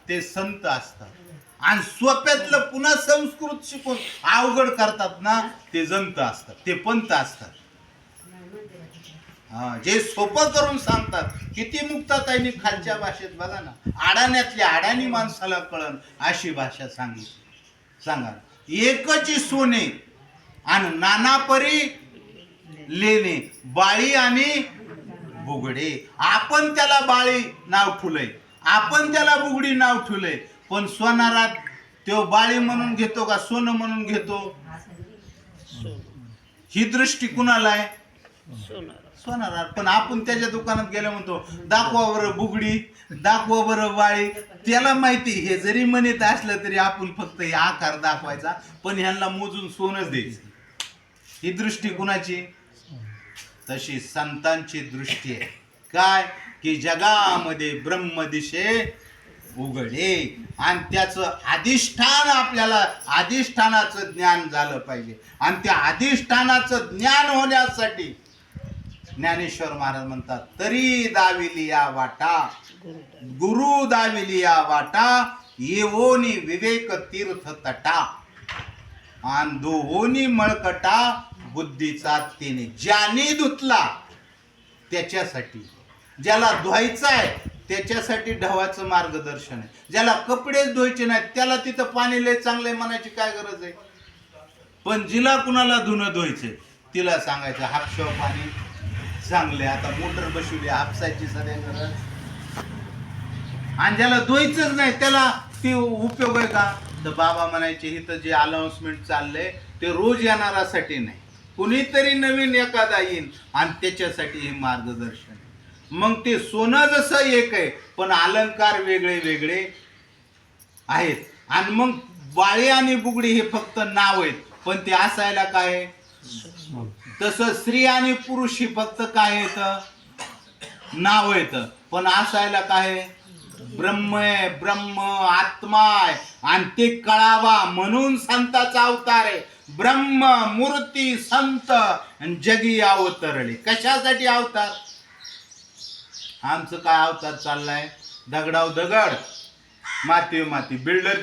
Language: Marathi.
ते संत असतात. आणि सोप्यातलं पुन्हा संस्कृत शिकून अवघड करतात ना, ते जंत असतात, ते पंत असतात. जे सोपं करून सांगतात. किती मुक्ताताईंनी खालच्या भाषेत बघा ना, अडाण्यातल्या अडाणी माणसाला कळण अशी भाषा सांगितली. सांगा, एकची सोने आणि नानापरी लेणे, बाळी आणि बुगडे. आपण त्याला बाळी नाव ठेवलंय, आपण त्याला बुगडी नाव ठेवलंय, पण सोनारात तो बाळी म्हणून घेतो का सोनं म्हणून घेतो? ही दृष्टी कुणाला आहे? सोनारात. पण आपण त्याच्या दुकानात गेलो म्हणतो, दाखवा बरं बुगडी, दाखवा बरं बाळी. त्याला माहिती हे जरी म्हणत असलं तरी आपण फक्त हे आकार दाखवायचा, पण ह्यांना मोजून सोनच द्यायचं. ही दृष्टी कुणाची? तशी संतांची दृष्टी आहे. काय की जगामध्ये ब्रह्म दिशे उघडे, आणि त्याचं अधिष्ठान, आपल्याला अधिष्ठानाचं ज्ञान झालं पाहिजे. आणि त्या अधिष्ठानाचं ज्ञान होण्यासाठी ज्ञानेश्वर महाराज म्हणतात, तरी दाविली या वाटा, गुरु दाविली या वाटा, येवोनी विवेक तीर्थ तटा, आणि दोहोनी मळकटा बुद्धीचा तेने. ज्याने धुतला त्याच्यासाठी, ज्याला धुवायचं आहे त्याच्यासाठी ढवाचं मार्गदर्शन आहे. ज्याला कपडेच धुवायचे नाहीत त्याला तिथं पाणी लय चांगलंय म्हणायची काय गरज आहे? पण जिला कुणाला धुणं धुवायचंय तिला सांगायचं हापशाव पाणी चांगले, आता मोटर बसवली हापसायची सध्या गरज. आणि ज्याला धुवायचंच नाही त्याला ते उपयोग आहे का? तर बाबा म्हणायचे इथं जे अनाउन्समेंट चाललंय ते रोज येणारासाठी नाही, कुणीतरी नवीन एखादा येईल आणि त्याच्यासाठी हे मार्गदर्शन. मग ते सोनं जसं एक आहे पण अलंकार वेगळे वेगळे आहेत. आणि मग बाळी आणि बुगडी हे फक्त नाव आहेत, पण ते असायला काय आहे? तसं स्त्री आणि पुरुष ही फक्त काय आहेत? नाव आहेत, पण असायला काय आहे? ब्रह्म आहे, ब्रह्म आत्मा आहे. आणि ते कळावा म्हणून संताचा अवतार आहे. ब्रह्म मूर्ती संत जगी अवतरले. कशासाठी अवतार? आमचं काय अवतार चाललाय? दगडाव दगड, माती माती, बिल्डर